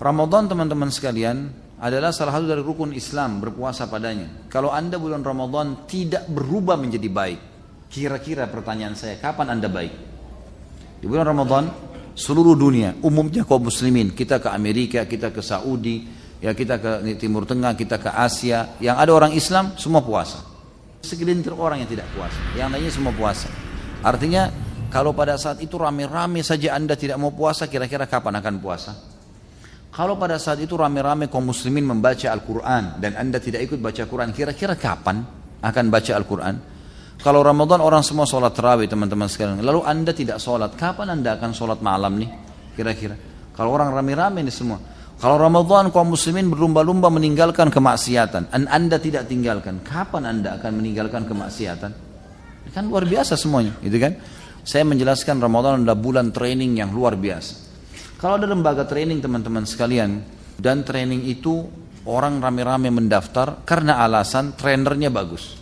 Ramadan teman-teman sekalian adalah salah satu dari rukun Islam, berpuasa padanya. Kalau Anda bulan Ramadan tidak berubah menjadi baik, kira-kira pertanyaan saya, kapan Anda baik? Di bulan Ramadan, seluruh dunia, umumnya kaum muslimin, kita ke Amerika, kita ke Saudi, ya kita ke Timur Tengah, kita ke Asia, yang ada orang Islam, semua puasa. Segelintir orang yang tidak puasa, yang lainnya semua puasa. Artinya, kalau pada saat itu rame-rame saja Anda tidak mau puasa, kira-kira kapan akan puasa? Kalau pada saat itu rame-rame kaum muslimin membaca Al-Quran dan Anda tidak ikut baca Quran, kira-kira kapan akan baca Al-Quran? Kalau Ramadan orang semua sholat tarawih teman-teman sekalian, lalu Anda tidak sholat, kapan Anda akan sholat malam nih? Kira-kira. Kalau orang rame-rame nih semua. Kalau Ramadan kaum muslimin berlumba-lumba meninggalkan kemaksiatan, dan Anda tidak tinggalkan, kapan Anda akan meninggalkan kemaksiatan? Kan luar biasa semuanya, gitu kan? Saya menjelaskan Ramadan adalah bulan training yang luar biasa. Kalau ada lembaga training teman-teman sekalian, dan training itu orang rame-rame mendaftar karena alasan trainernya bagus.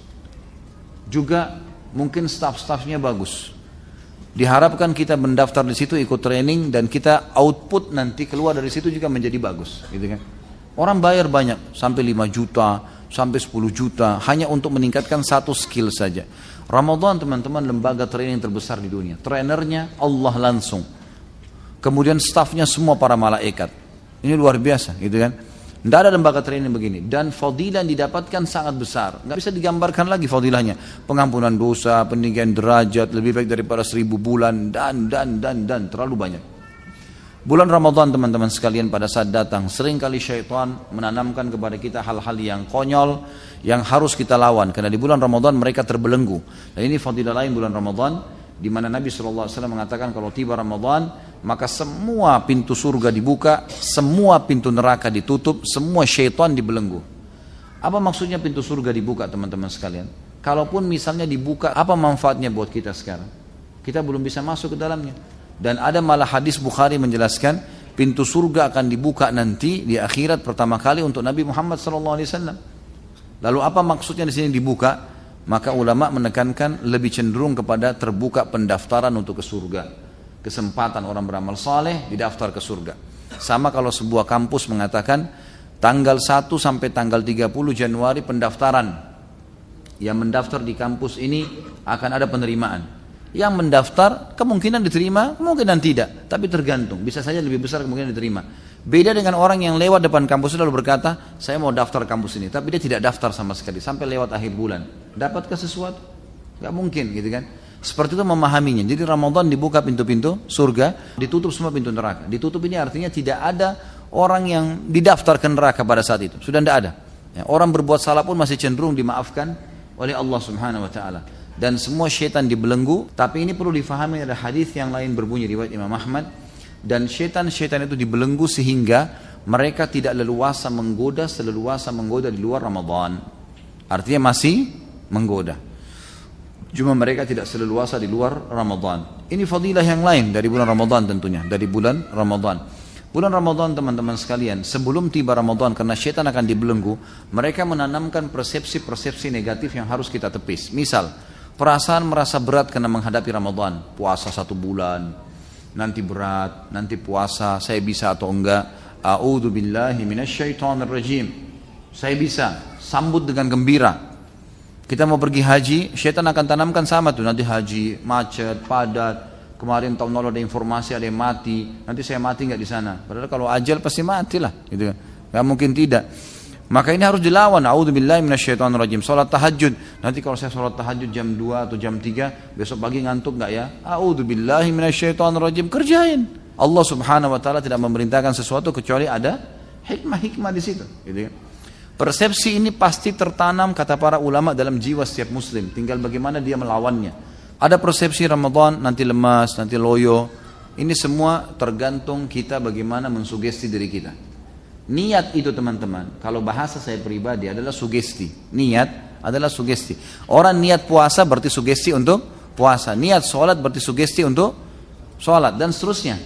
Juga mungkin staff-staffnya bagus. Diharapkan kita mendaftar di situ ikut training dan kita output nanti keluar dari situ juga menjadi bagus, gitu kan? Orang bayar banyak, sampai 5 juta, sampai 10 juta hanya untuk meningkatkan satu skill saja. Ramadan teman-teman lembaga training terbesar di dunia. Trainernya Allah langsung. Kemudian stafnya semua para malaikat. Ini luar biasa, gitu kan? Tidak ada lembaga training begini. Dan fadilah yang didapatkan sangat besar. Nggak bisa digambarkan lagi fadilahnya. Pengampunan dosa, peninggian derajat, lebih baik daripada 1000 bulan, dan. Terlalu banyak. Bulan Ramadan teman-teman sekalian pada saat datang, seringkali syaitan menanamkan kepada kita hal-hal yang konyol, yang harus kita lawan. Karena di bulan Ramadan mereka terbelenggu. Dan ini fadilah lain bulan Ramadan, di mana Nabi SAW mengatakan kalau tiba Ramadan, maka semua pintu surga dibuka, semua pintu neraka ditutup, semua syaitan dibelenggu. Apa maksudnya pintu surga dibuka teman-teman sekalian? Kalaupun misalnya dibuka, apa manfaatnya buat kita sekarang? Kita belum bisa masuk ke dalamnya. Dan ada malah hadis Bukhari menjelaskan, pintu surga akan dibuka nanti di akhirat pertama kali untuk Nabi Muhammad SAW. Lalu apa maksudnya di sini dibuka? Maka ulama menekankan lebih cenderung kepada terbuka pendaftaran untuk ke surga. Kesempatan orang beramal saleh didaftar ke surga. Sama kalau sebuah kampus mengatakan tanggal 1 sampai tanggal 30 Januari pendaftaran. Yang mendaftar di kampus ini akan ada penerimaan. Yang mendaftar kemungkinan diterima, kemungkinan tidak. Tapi tergantung, bisa saja lebih besar kemungkinan diterima. Beda dengan orang yang lewat depan kampus lalu berkata, saya mau daftar kampus ini. Tapi dia tidak daftar sama sekali, sampai lewat akhir bulan. Dapatkah sesuatu? Gak mungkin, gitu kan? Seperti itu memahaminya. Jadi Ramadan dibuka pintu-pintu surga, ditutup semua pintu neraka. Ditutup ini artinya tidak ada orang yang didaftar ke neraka pada saat itu. Sudah tidak ada. Ya, orang berbuat salah pun masih cenderung dimaafkan oleh Allah Subhanahu Wa Taala. Dan semua syaitan dibelenggu. Tapi ini perlu difahami, ada hadis yang lain berbunyi riwayat Imam Ahmad. Dan syaitan-syaitan itu dibelenggu sehingga mereka tidak leluasa menggoda seleluasa menggoda di luar Ramadan. Artinya masih menggoda. Cuma mereka tidak seleluasa di luar Ramadan. Ini fadilah yang lain dari bulan Ramadan tentunya. Dari bulan Ramadan. Bulan Ramadan teman-teman sekalian, sebelum tiba Ramadan karena syaitan akan dibelenggu, mereka menanamkan persepsi-persepsi negatif yang harus kita tepis. Misal, perasaan merasa berat karena menghadapi Ramadan. Puasa 1 bulan. Nanti berat, nanti puasa, saya bisa atau enggak? A'udzubillahi minasyaitonirrajim. Saya bisa, sambut dengan gembira. Kita mau pergi haji, syaitan akan tanamkan sama tuh, nanti haji macet, padat. Kemarin tahun lalu ada informasi ada yang mati, nanti saya mati enggak di sana? Padahal kalau ajal pasti matilah, gitu kan? Enggak mungkin tidak. Maka ini harus dilawan. A'udzubillahi minasyaitonirrajim. Salat tahajud. Nanti kalau saya salat tahajud jam 2 atau jam 3, besok pagi ngantuk enggak ya? A'udzubillahi minasyaitonirrajim. Kerjain. Allah Subhanahu wa taala tidak memerintahkan sesuatu kecuali ada hikmah-hikmah di situ, gitu ya. Persepsi ini pasti tertanam kata para ulama dalam jiwa setiap muslim. Tinggal bagaimana dia melawannya. Ada persepsi Ramadan nanti lemas, nanti loyo. Ini semua tergantung kita bagaimana mensugesti diri kita. Niat itu teman-teman, kalau bahasa saya pribadi adalah sugesti. Niat adalah sugesti. Orang niat puasa berarti sugesti untuk puasa. Niat sholat berarti sugesti untuk sholat dan seterusnya.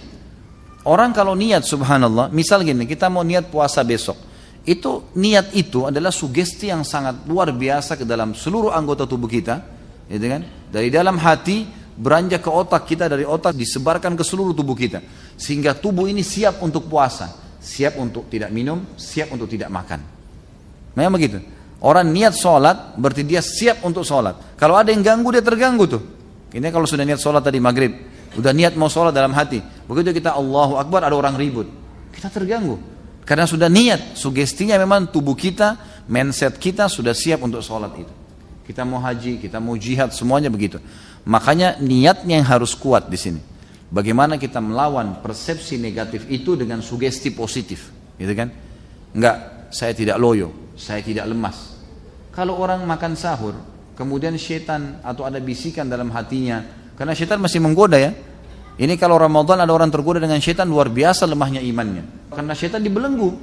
Orang kalau niat subhanallah, misal gini, kita mau niat puasa besok. Itu niat itu adalah sugesti yang sangat luar biasa ke dalam seluruh anggota tubuh kita, gitu kan? Dari dalam hati beranjak ke otak kita, dari otak disebarkan ke seluruh tubuh kita, sehingga tubuh ini siap untuk puasa. siap untuk tidak minum, siap untuk tidak makan. Memang begitu. Orang niat sholat berarti dia siap untuk sholat. Kalau ada yang ganggu dia terganggu tuh. Ini kalau sudah niat sholat tadi maghrib, udah niat mau sholat dalam hati, begitu kita Allahu Akbar ada orang ribut, kita terganggu. Karena sudah niat, sugestinya memang tubuh kita, mindset kita sudah siap untuk sholat itu. Kita mau haji, kita mau jihad, semuanya begitu. Makanya niatnya yang harus kuat di sini. Bagaimana kita melawan persepsi negatif itu dengan sugesti positif, gitu kan? Enggak, saya tidak loyo, saya tidak lemas. Kalau orang makan sahur, kemudian syaitan atau ada bisikan dalam hatinya, karena syaitan masih menggoda ya. Ini kalau Ramadan ada orang tergoda dengan syaitan, luar biasa lemahnya imannya. Karena syaitan dibelenggu.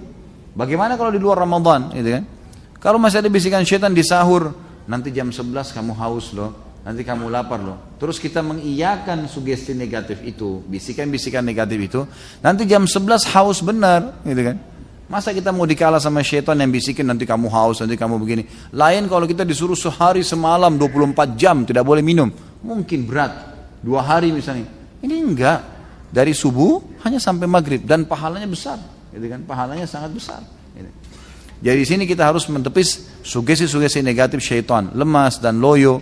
Bagaimana kalau di luar Ramadan, gitu kan? Kalau masih ada bisikan syaitan di sahur, nanti jam 11 kamu haus loh, nanti kamu lapar loh. Terus kita mengiyakan sugesti negatif itu, bisikan-bisikan negatif itu, nanti jam 11 haus benar, gitu kan? Masa kita mau dikalah sama syaitan yang bisikin nanti kamu haus, nanti kamu begini. Lain kalau kita disuruh sehari semalam 24 jam tidak boleh minum, mungkin berat. 2 hari misalnya. Ini enggak, dari subuh hanya sampai maghrib dan pahalanya besar, gitu kan? Pahalanya sangat besar. Jadi di sini kita harus mentepis sugesti-sugesti negatif syaitan, lemas dan loyo,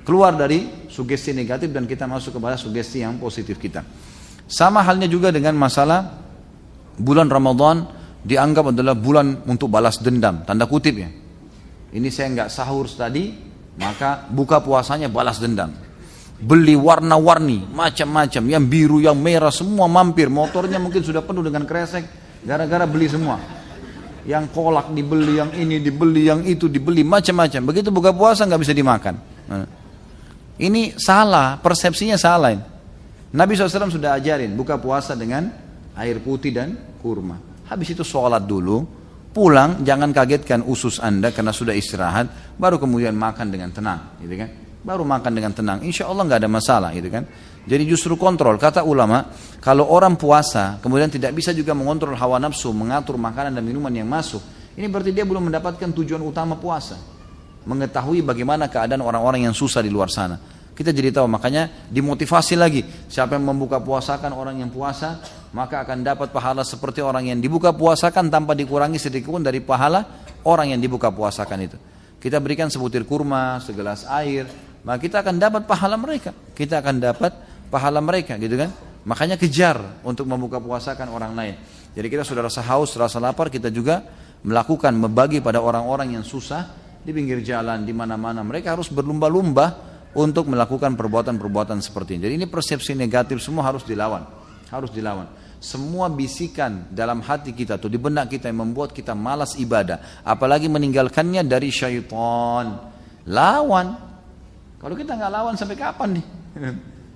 keluar dari sugesti negatif dan kita masuk kepada sugesti yang positif kita. Sama halnya juga dengan masalah bulan Ramadan dianggap adalah bulan untuk balas dendam, tanda kutip ya. Ini saya enggak sahur tadi, maka buka puasanya balas dendam. Beli warna-warni, macam-macam, yang biru, yang merah, semua mampir. Motornya mungkin sudah penuh dengan kresek, gara-gara beli semua. Yang kolak dibeli, yang ini dibeli, yang itu dibeli, macam-macam. Begitu buka puasa nggak bisa dimakan. Ini salah, persepsinya salah. Nabi SAW sudah ajarin buka puasa dengan air putih dan kurma. Habis itu sholat dulu, pulang jangan kagetkan usus anda karena sudah istirahat, baru kemudian makan dengan tenang, gitu kan? Baru makan dengan tenang, insya Allah nggak ada masalah, gitu kan? Jadi justru kontrol, kata ulama, kalau orang puasa kemudian tidak bisa juga mengontrol hawa nafsu, mengatur makanan dan minuman yang masuk, ini berarti dia belum mendapatkan tujuan utama puasa, mengetahui bagaimana keadaan orang-orang yang susah di luar sana. Kita jadi tahu, makanya dimotivasi lagi, siapa yang membuka puasakan orang yang puasa, maka akan dapat pahala seperti orang yang dibuka puasakan tanpa dikurangi sedikit pun dari pahala orang yang dibuka puasakan itu. Kita berikan sebutir kurma, segelas air, maka kita akan dapat pahala mereka. Kita akan dapat pahala mereka, gitu kan? Makanya kejar untuk membuka puasakan orang lain. Jadi kita sudah rasa haus, rasa lapar, kita juga melakukan, membagi pada orang-orang yang susah di pinggir jalan, di mana-mana. Mereka harus berlumba-lumba untuk melakukan perbuatan-perbuatan seperti ini. Jadi ini persepsi negatif semua harus dilawan. Harus dilawan. Semua bisikan dalam hati kita atau di benak kita yang membuat kita malas ibadah, apalagi meninggalkannya dari syaitan. Lawan. Kalau kita nggak lawan sampai kapan nih?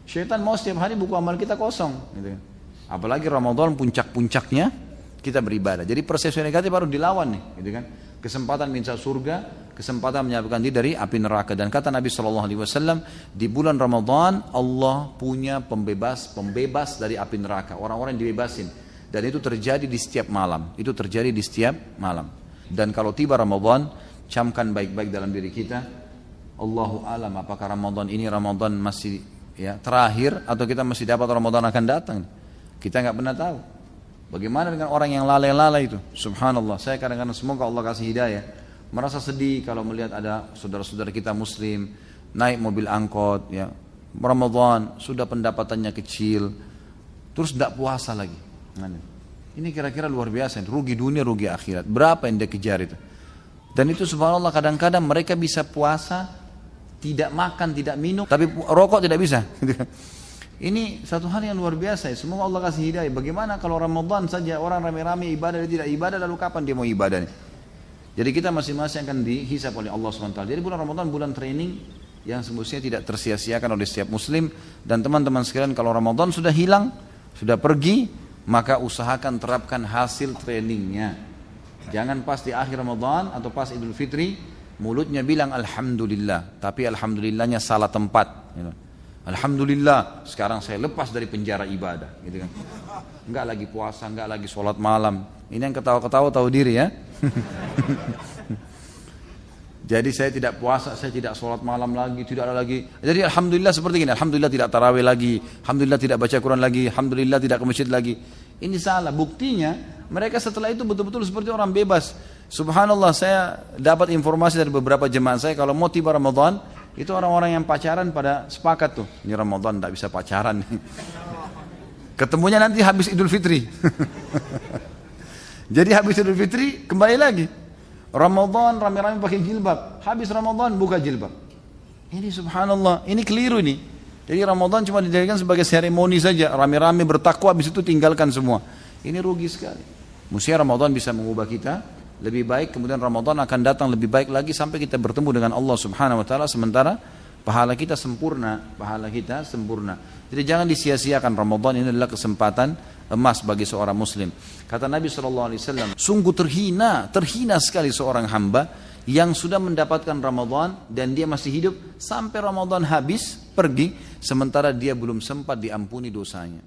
Syaitan mau setiap hari buku amal kita kosong. Gitu. Apalagi Ramadan puncak-puncaknya kita beribadah. Jadi persepsi negatif harus dilawan nih, gitu kan? Kesempatan minta surga, kesempatan menyelamatkan diri dari api neraka. Dan kata Nabi SAW, di bulan Ramadan Allah punya pembebas dari api neraka. Orang-orang yang dibebasin. Dan itu terjadi di setiap malam. Itu terjadi di setiap malam. Dan kalau tiba Ramadan, camkan baik-baik dalam diri kita. Allahu alam, apakah Ramadan ini Ramadan masih ya terakhir atau kita masih dapat Ramadan akan datang? Kita nggak pernah tahu. Bagaimana dengan orang yang lalai-lalai itu? Subhanallah, saya kadang-kadang semoga Allah kasih hidayah. Merasa sedih kalau melihat ada saudara-saudara kita muslim naik mobil angkot, ya Ramadan sudah pendapatannya kecil, terus tidak puasa lagi. Ini kira-kira luar biasa, rugi dunia, rugi akhirat. Berapa yang dia kejar itu? Dan itu subhanallah kadang-kadang mereka bisa puasa, tidak makan, tidak minum, tapi rokok tidak bisa. Ini satu hal yang luar biasa. Semoga Allah kasih hidayah. Bagaimana kalau Ramadan saja orang rame-rame ibadah, dia tidak ibadah, lalu kapan dia mau ibadah? Jadi kita masing-masing akan dihisab oleh Allah SWT. Jadi bulan Ramadan bulan training yang semestinya tidak tersia-siakan oleh setiap muslim. Dan teman-teman sekalian, kalau Ramadan sudah hilang, sudah pergi, maka usahakan terapkan hasil trainingnya. Jangan pas di akhir Ramadan atau pas Idul Fitri mulutnya bilang Alhamdulillah, tapi Alhamdulillahnya salah tempat, gitu. Alhamdulillah sekarang saya lepas dari penjara ibadah, gitu kan. Enggak lagi puasa, enggak lagi sholat malam. Ini yang ketawa-ketawa tahu diri ya. Jadi saya tidak puasa, saya tidak sholat malam lagi, tidak ada lagi. Jadi Alhamdulillah seperti ini, Alhamdulillah tidak tarawih lagi, Alhamdulillah tidak baca Quran lagi, Alhamdulillah tidak ke masjid lagi. Ini salah. Buktinya mereka setelah itu betul-betul seperti orang bebas. Subhanallah, saya dapat informasi dari beberapa jemaah saya, kalau mau tiba Ramadan, itu orang-orang yang pacaran pada sepakat tuh, ini Ramadan tidak bisa pacaran. Ketemunya nanti habis Idul Fitri. Jadi habis Idul Fitri kembali lagi. Ramadan rame-rame pakai jilbab, habis Ramadan buka jilbab. Ini subhanallah, ini keliru ini. Jadi Ramadan cuma dijadikan sebagai seremoni saja, rame-rame bertakwa, habis itu tinggalkan semua. Ini rugi sekali. Mestinya Ramadan bisa mengubah kita lebih baik, kemudian Ramadan akan datang lebih baik lagi sampai kita bertemu dengan Allah Subhanahu wa taala, sementara pahala kita sempurna, Jadi jangan disia-siakan Ramadan, ini adalah kesempatan emas bagi seorang muslim. Kata Nabi SAW, sungguh terhina sekali seorang hamba yang sudah mendapatkan Ramadan dan dia masih hidup sampai Ramadan habis pergi, sementara dia belum sempat diampuni dosanya.